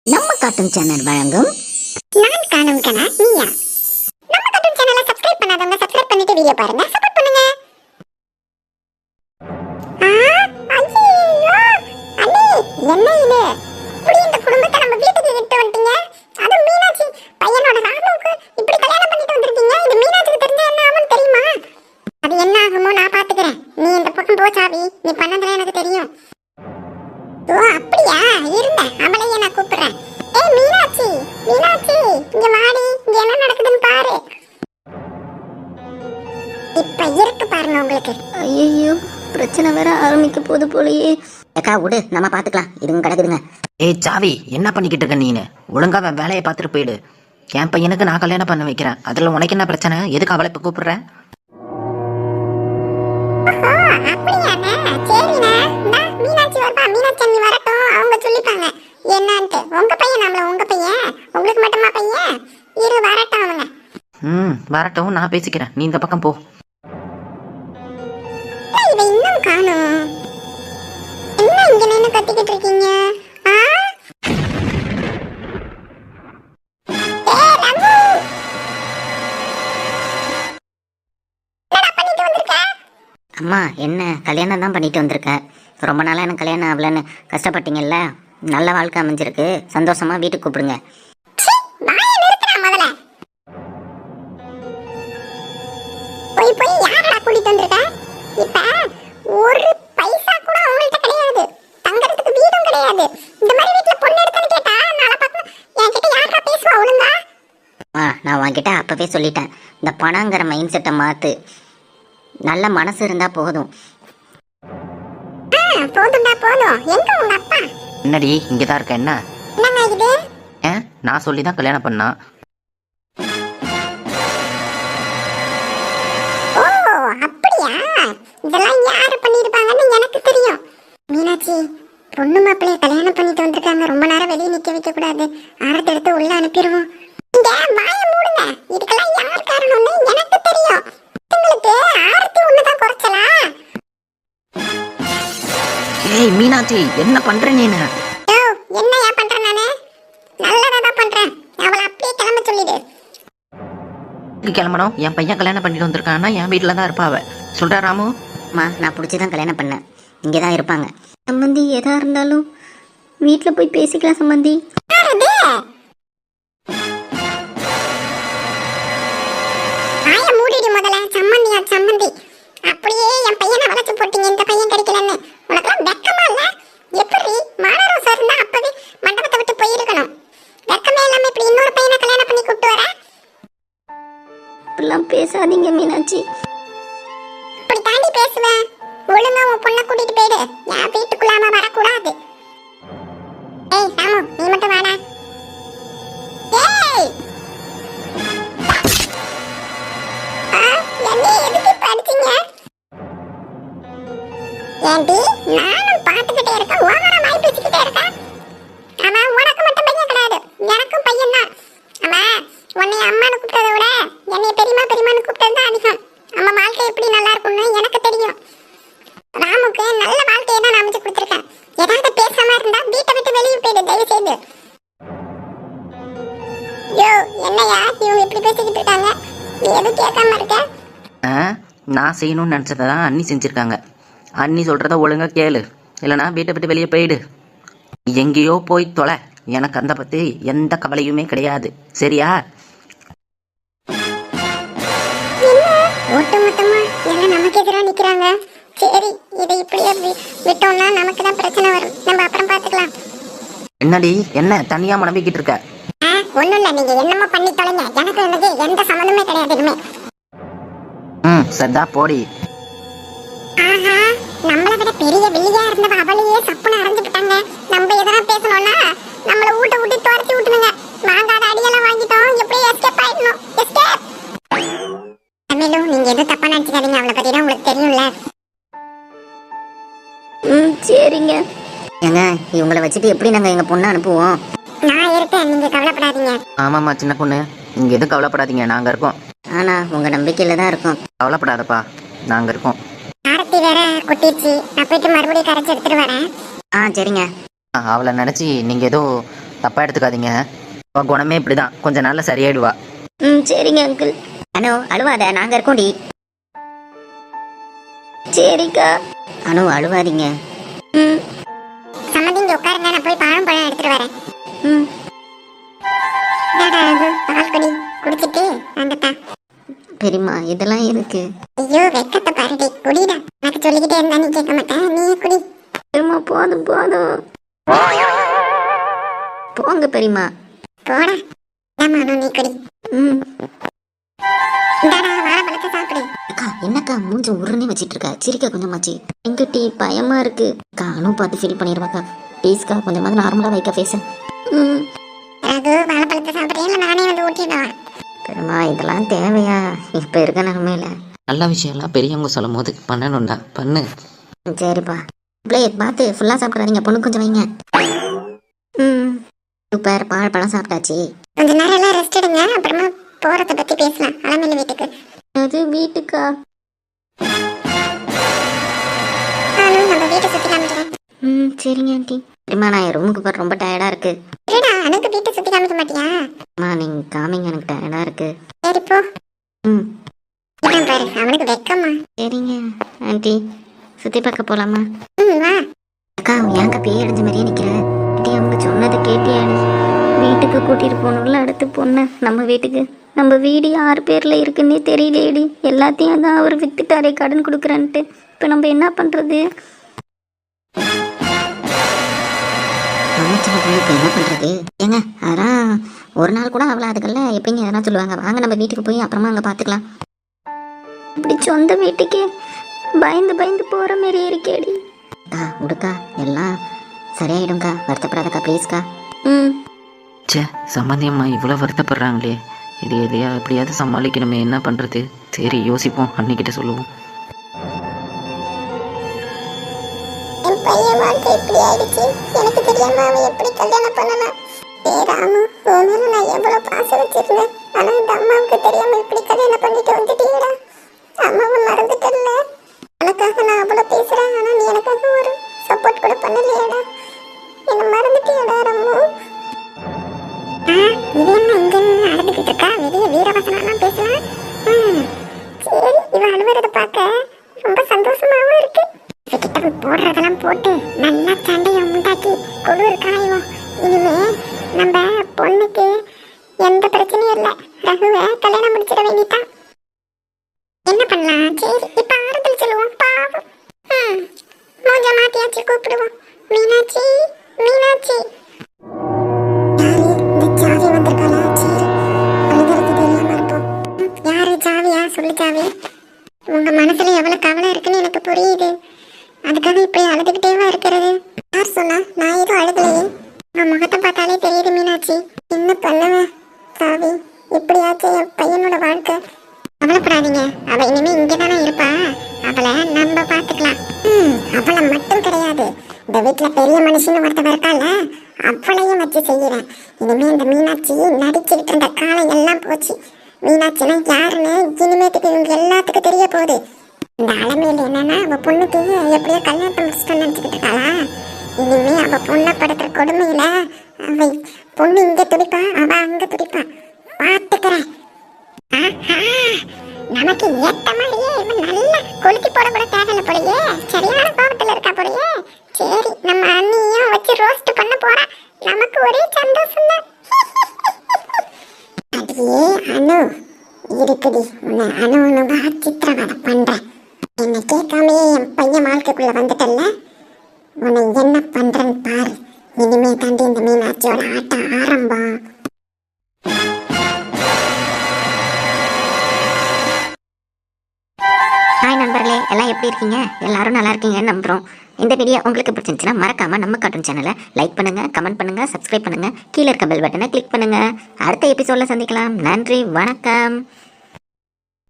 நம்ம cartoon channel வழங்கும் நான் காணும் கனா நீயா. நம்ம கார்ட்டூன் சேனலை சப்ஸ்கிரைப் பண்ணாதவங்க சப்ஸ்கிரைப் பண்ணிட்டு வீடியோ பாருங்க, சப்போர்ட் பண்ணுங்க. ஐயோ அண்ணே, என்ன இது? இப்படி இந்த குடும்பத்தை நம்ம வீட்டுக்கு விட்டு வந்துட்டீங்க. அது மீனாட்சி பையனோட ராமுக்கு இப்படி கல்யாணம் பண்ணிட்டு வந்திருக்கீங்க. இது மீனாட்சிக்கு தெரிஞ்சா என்ன ஆகும்னு தெரியுமா? அது என்ன ஆகுமோ நான் பாத்துக்கிறேன். நீ இந்த பக்கம் போ சாவி. நீ பண்ணதுல எனக்கு தெரியும். ஓ அப்படியா? இருந்த அவளையே நான் கூப்பிடுறேன். ஏய் மீனாட்சி, மீனாட்சி இங்க வாடி. இங்க என்ன நடக்குதுன்னு பாரு. இப்ப இருக்கு பாருங்க உங்களுக்கு. ஐயோ, பிரச்சனை வேற ஆரம்பிக்க போது போலயே. அக்கா விடு, நம்ம பாத்துக்கலாம். இதுங்க கிடக்குதுங்க. ஏய் சாவி, என்ன பண்ணிக்கிட்டு இருக்க நீனு? ஒழுங்கா வேலையை பார்த்துட்டு போயிடு. என் பையனுக்கு நான் கல்யாணம் பண்ண வைக்கிறேன். அதுல உனக்கு என்ன பிரச்சனை? எதுக்கு அவளை இப்ப கூப்பிடுற? அப்படியாண்ணே? சரிண்ணே. மீனாட்சி வரப்பா. மீனாட்சி அண்ணி வரட்டும், அவங்க சொல்லிப்பாங்க என்னன்ட்டு. உங்க பையன் நம்மள உங்க பையன், உங்களுக்கு மட்டுமா பையன்? இரு வரட்டும் அவங்க. வரட்டும், நான் பேசிக்கிறேன். நீ இந்த பக்கம் போ. இதை இன்னும் காணும். என்ன இங்க நின்னு கத்திக்கிட்டு இருக்கீங்க? அம்மா, என்ன கல்யாணம் தான் பண்ணிட்டு வந்திருக்க? ரொம்ப நாளா எனக்கு கல்யாணம் ஆகலன்னு கஷ்டப்பட்டீங்கல்ல. நல்ல வாழ்க்கை அமைஞ்சிருக்கு. சந்தோஷமா வீட்டுக்கு கூப்பிடுங்க. போய் போய் யாரடா கூட்டிட்டு வந்திருக்க? இப்ப ஒரு பைசா கூட அவங்கள்ட்ட கிடையாது. தங்கறதுக்கு வீடும் கிடையாது. இந்த மாதிரி வீட்ல பொண்ணு எடுத்துன்னு கேட்டா நாளை பார்க்க என்கிட்ட யாரா பேசுவா ஒழுங்கா? நான் உன்கிட்ட அப்பவே சொல்லிட்டேன். இந்த பணங்கிற மைண்ட் செட்டை மாத்து. நல்ல மனசு இருந்தா போதும். போதும்டா போதும். எங்க உங்க அப்பா? என்னடி இங்கதான் இருக்க? என்ன என்னங்க இது? நான் சொல்லிதான் கல்யாணம் பண்ணா. ஓ அப்படியா? இதெல்லாம் யாரு பண்ணிருப்பாங்கன்னு எனக்கு தெரியும். மீனாட்சி, பொண்ணு மாப்பிள்ளைய கல்யாணம் பண்ணிட்டு வந்திருக்காங்க. ரொம்ப நேரம் வெளியே நிக்க வைக்க கூடாது. ஆரத்தை எடுத்து உள்ள அனுப்பிடுவோம். இங்க வாயை மூடுங்க. இதுக்கெல்லாம் யார் காரணம்னு எனக்கு தெரியும். உங்களுக்கு ஆரத்தி ஒண்ணுதான் குறைச்சலா? ஏய் மீனாட்சி, என்ன பண்ற நீனு? என்ன ஏன் பண்றேன் நானு? நல்லதான் பண்றேன். அவளை அப்படியே கிளம்ப சொல்லிடு. கிளம்பணும். என் பையன் கல்யாணம் பண்ணிட்டு வந்திருக்கான்னா என் வீட்டுல தான் இருப்பா அவ. சொல்ற ராமு? நான் பிடிச்சிதான் கல்யாணம் பண்ணேன். இங்கதான் இருப்பாங்க. சம்மந்தி, எதா இருந்தாலும் வீட்டுல போய் பேசிக்கலாம் சம்மந்தி. சம்மந்தி அப்படியே என் பையனை வளைச்சு போட்டீங்க. இந்த பையன் கிடைக்கலன்னு உனக்கெல்லாம் வெக்கமா இல்ல? எப்படி மானரோசா இருந்தா அப்பவே மண்டபத்தை விட்டு போயிருக்கணும். வெக்கமே இல்லாம இப்படி இன்னொரு பையனை கல்யாணம் பண்ணி கூப்பிட்டு வர? இப்பெல்லாம் பேசாதீங்க மீனாட்சி. இப்படி தாண்டி பேசுவேன். ஒழுங்கா உன் பொண்ணை கூட்டிட்டு போயிடு. என் வீட்டுக்குள்ளாம வரக்கூடாது. ஏய் ராமு, நீ மட்டும் வாடா. ஏய் என்ன எதுக்கு படிச்சீங்க? ஏண்டி நானும் பாத்துக்கிட்டே இருக்கேன். ஓவரா வாய் பேசிக்கிட்டே இருக்கேன். ஆமா, உனக்கு மட்டும் பையன் கிடையாது, எனக்கும் பையன் தான். ஆமா, உன்னை அம்மானு கூப்பிட்டதை விட என்னை பெரியமா பெரியமானு கூப்பிட்டது தான் அதிகம். நம்ம வாழ்க்கை எப்படி நல்லா இருக்கும்னு எனக்கு தெரியும். ராமுக்கு நல்ல வாழ்க்கையை தான் நான் அமைச்சு கொடுத்துருக்கேன். ஏதாவது பேசாம இருந்தா வீட்டை விட்டு வெளியே போயிடு தயவு செய்து. யோ என்னையா இவங்க இப்படி பேசிக்கிட்டு இருக்காங்க? நீ எதுவும் கேட்காம இருக்க? நான் செய்யணும்னு நினச்சதான் அண்ணி செஞ்சுருக்காங்க. அண்ணி சொல்கிறத ஒழுங்கா கேளு, இல்லைனா வீட்டை விட்டு வெளியே போயிடு. எங்கேயோ போய் தொலை. எனக்கு அந்த பற்றி எந்த கவலையுமே கிடையாது, சரியா? ஒட்டுமொத்தமா எல்லாம் நமக்கு எதிராக நிக்கிறாங்க. சரி, இதை இப்படியே விட்டோம்னா நமக்கு தான் பிரச்சனை வரும். நம்ம அப்புறம் பார்த்துக்கலாம். என்னடி என்ன தனியா மனம்பிக்கிட்டு இருக்க? ஒண்ணும் இல்ல, நீங்க என்னமோ பண்ணி தொலைங்க. எனக்கு எனக்கு எந்த சம்மந்தமே கிடையாது இனிமே. சரிதா போடி. ஆஹா, நம்மளை விட பெரிய வெளியா இருந்தவ அவளையே சப்புன்னு அரைஞ்சுட்டாங்க. நம்ம எதனா பேசணும்னா நம்மள ஊட்ட ஊட்டி துரத்தி விட்டுனுங்க. வாங்காத அடியெல்லாம் வாங்கிட்டோம். எப்படியே எஸ்கேப் ஆயிடணும். எஸ்கேப். தமிழு, நீங்க எதுவும் தப்பா நினைச்சுக்காதீங்க. அவளை பத்தி தான் உங்களுக்கு தெரியும்ல. சரிங்க. ஏங்க, இவங்களை வச்சுட்டு எப்படி நாங்க எங்க பொண்ணை அனுப்புவோம்? நான் இருக்கேன், நீங்க கவலைப்படாதீங்க. ஆமாம்மா சின்ன பொண்ணு, நீங்க எதுவும் கவலைப்படாதீங்க, நாங்க இருக்கோம். ஆனா உங்க நம்பிக்கையில தான் இருக்கோம். கவலைப்படாதப்பா, நாங்க இருக்கோம். ஆரத்தி வேற கொட்டிடுச்சு. நான் போயிட்டு மறுபடியும் கரைச்சி எடுத்துட்டு வரேன். சரிங்க. அவளை நினைச்சு நீங்க ஏதோ தப்பாக எடுத்துக்காதீங்க. அவள் குணமே இப்படி தான், கொஞ்ச நாளில் சரியாயிடுவா. ம் சரிங்க அங்கிள். அனு அழுவாத, நாங்கள் இருக்கோம்டி. சரிக்கா. அனு அழுவாதீங்க. ம் சம்மந்தி இங்க உட்காருங்க, நான் போய் பழம் எடுத்துட்டு வரேன். ம் பால் குடி, குடிச்சிட்டு வந்துட்டா. பெரியம்மா இதெல்லாம் இருக்கு. ஐயோ வெக்கத்தை பாருடி, குடிடா. எனக்கு சொல்லிக்கிட்டே இருந்தா நீ கேட்க மாட்டேன், நீ குடி. பெரியம்மா போதும் போதும். போங்க பெரியம்மா. போடா. ஆமா நீ குடி. ம் இந்தாடா வாழைப்பழத்தை சாப்பிடு. அக்கா என்னக்கா மூஞ்ச உருன்னே வச்சிட்டு இருக்க? சிரிக்க கொஞ்சமாச்சு. எங்க டீ பயமா இருக்கு. அக்கா அனு பார்த்து ஃபீல் பண்ணிடுவாக்கா. ப்ளீஸ்க்கா கொஞ்சமாவது நார்மலாக வைக்க பேச. ம் ரகு வாழைப்பழத்தை சாப்பிட்றேன், இல்லை நானே வந்து ஊட்டிடுவேன். பெரியம்மா இதெல்லாம் தேவையா இப்போ இருக்க நிலமையில? நல்ல விஷயம்லாம் பெரியவங்க சொல்லும் போது பண்ணணும்டா, பண்ணு. சரிப்பா. பிளேட் பார்த்து ஃபுல்லாக சாப்பிட்றாதீங்க, பொண்ணு கொஞ்சம் வைங்க. ம் சூப்பர். பழம் சாப்பிட்டாச்சு. கொஞ்ச நேரம் எல்லாம் ரெஸ்ட் எடுங்க, அப்புறமா போறத பத்தி பேசலாம். அலமேலு வீட்டுக்கு. அது வீட்டுக்கா? நம்ம வீட்டை சுத்தி காமிக்கிறேன். ம் சரிங்க ஆண்டி. பெரியம்மா நான் என் ரூமுக்கு போகிற ரொம்ப டயர்டாக இருக்கு. சரிடா, எனக்கு வீட்டை சுத்தி காமிக்க மாட்டியா? அம்மா நீங்கள் காமிங்க, எனக்கு டயர்டாக இருக்கு. சரி போ. ம் இதான் பாரு, அவனுக்கு வெக்கமா. சரிங்க ஆண்டி. சுற்றி பார்க்க போகலாமா? வா. அக்கா ஏங்க பேய் அடைஞ்ச மாதிரியே நிற்கிற? ஆண்டி அவங்க சொன்னதை கேட்டியாடி? வீட்டுக்கு கூட்டிகிட்டு போகணும்ல அடுத்து பொண்ணு. நம்ம வீட்டுக்கு. நம்ம வீடு 6 பேரில் இருக்குன்னே தெரியலேடி. எல்லாத்தையும் தான் அவர் வித்துட்டாரே கடன் கொடுக்குறேன்ட்டு. இப்போ நம்ம என்ன பண்ணுறது? இப்போ என்ன பண்ணுறது? ஏங்க அதெல்லாம் ஒரு நாள் கூட அவ்வளோ அதுக்கல்ல எப்படிங்க எதனா சொல்லுவாங்க. வாங்க நம்ம வீட்டுக்கு போய் அப்புறமா அங்கே பார்த்துக்கலாம். இப்படி சொந்த வீட்டுக்கே பயந்து பயந்து போகிற மாரி இருக்கேடி. அக்கா விடுக்கா, எல்லாம் சரியாயிடும்க்கா, வருத்தப்படாதக்கா ப்ளீஸ்க்கா. ம் சே, சம்மந்தியம்மா இவ்வளோ வருத்தப்படுறாங்களே, இது எதையா எப்படியாவது சமாளிக்கணுமே, என்ன பண்ணுறது? சரி யோசிப்போம், அன்னிக்கிட்ட சொல்லுவோம். என் பையன் வாழ்க்கை இப்படி ஆயிடுச்சு. எனக்கு தெரியாம அவன் எப்படி கல்யாணம் பண்ணலாம்? ராமு, உன் மேல நான் எவ்வளவு பாசம் வச்சிருந்தேன். ஆனா இந்த அம்மாவுக்கு தெரியாம இப்படி கல்யாணம் பண்ணிட்டு வந்துட்டீங்கடா. அம்மாவை மறந்துட்டல. எனக்காக நான் அவ்வளவு பேசுறேன், ஆனா நீ எனக்காக ஒரு சப்போர்ட் கூட பண்ணலையேடா. என்ன மறந்துட்டியடா ராமு. இது என்ன இங்க நடந்துகிட்டு இருக்கா? வெளிய வீரவசனம் பேசலாம். சரி, இவன் அழுவுறத பார்க்க ரொம்ப சந்தோஷமாவும் இருக்கு. கிட்ட போடுறதெல்லாம் போட்டு நல்லா சண்டையை உண்டாக்கி குளிர் காயும். இனிமே நம்ம பொண்ணுக்கு எந்த பிரச்சனையும் இல்லை. ரகுவை கல்யாணம் முடிச்சிட வேண்டிட்டான். என்ன பண்ணலாம்? சரி இப்ப ஆறுதல் சொல்லுவோம். பாவம். மூஞ்ச மாத்தியாச்சு, கூப்பிடுவோம். மீனாட்சி, மீனாட்சி. யாரு இந்த ஜாவி வந்திருக்காளா? சரி, அழுகிறது தெரியாம இருப்போம். யாரு ஜாவியா? சொல்லு ஜாவி. உங்க மனசுல எவ்வளவு கவலை இருக்குன்னு எனக்கு புரியுது. அதுக்காக இப்படி அழுதுகிட்டேவா இருக்கிறது? யார் சொன்னா? நான் எதுவும் அழுகலையே. உன் முகத்தை பார்த்தாலே தெரியுது மீனாட்சி. என்ன பண்ணுவேன் ஜாவி? இப்படியாச்சும் என் பையனோட வாழ்க்கை. கவலைப்படாதீங்க, அவ இனிமே இங்கதானே இருப்பா. அவளை நம்ம பாத்துக்கலாம். அவளை மட்டும் கிடையாது, இந்த வீட்டுல பெரிய மனுஷன்னு ஒருத்தவ இருக்கால, அவளையும் வச்சு செய்யறேன். இனிமே இந்த மீனாட்சி நடிச்சுக்கிட்டு இருந்த காலம் எல்லாம் போச்சு. மீனாட்சினா யாருன்னு இனிமேட்டுக்கு இவங்க எல்லாத்துக்கும் தெரிய போகுது. இந்த அலமேல என்னன்னா அவ பொண்ணுக்கு எப்படியோ கல்யாணத்தை முடிச்சுட்டு நினைச்சுக்கிட்டு இருக்காளா. இனிமே அவ பொண்ணை படுத்துற கொடுமையில அவ பொண்ணு இங்க துடிப்பா, அவ அங்க துடிப்பா. பாத்துக்கிறேன். நமக்கு ஏத்த மாதிரியே இவன் நல்லா கொளுத்தி போட கூட தேவையில்ல போலயே. சரியான கோபத்துல இருக்கா போலயே. சரி, நம்ம அண்ணியும் வச்சு ரோஸ்ட் பண்ண போறா. நமக்கு ஒரே சந்தோஷம் தான். அடியே அனு இருக்குடி, உன்னை அணுவா சித்திரவதை பண்றேன். என்னை கேட்காமையே என் பையன் வாழ்க்கைக்குள்ள வந்துட்டல்ல, உன்னை என்ன பண்றேன்னு பாரு. இனிமே தாண்டி இந்த மீனாட்சியோட ஆட்டம் ஆரம்பம். ஹாய் நண்பர்களே, எல்லாம் எப்படி இருக்கீங்க? எல்லாரும் நல்லா இருக்கீங்கன்னு நம்புகிறோம். இந்த வீடியோ உங்களுக்கு பிடிச்சிருந்துச்சுன்னா மறக்காமல் நம்ம கார்ட்டூன் சேனலை லைக் பண்ணுங்கள், கமெண்ட் பண்ணுங்கள், சப்ஸ்கிரைப் பண்ணுங்கள், கீழே இருக்க பெல் பட்டனை கிளிக் பண்ணுங்கள். அடுத்த எபிசோடில் சந்திக்கலாம். நன்றி, வணக்கம்.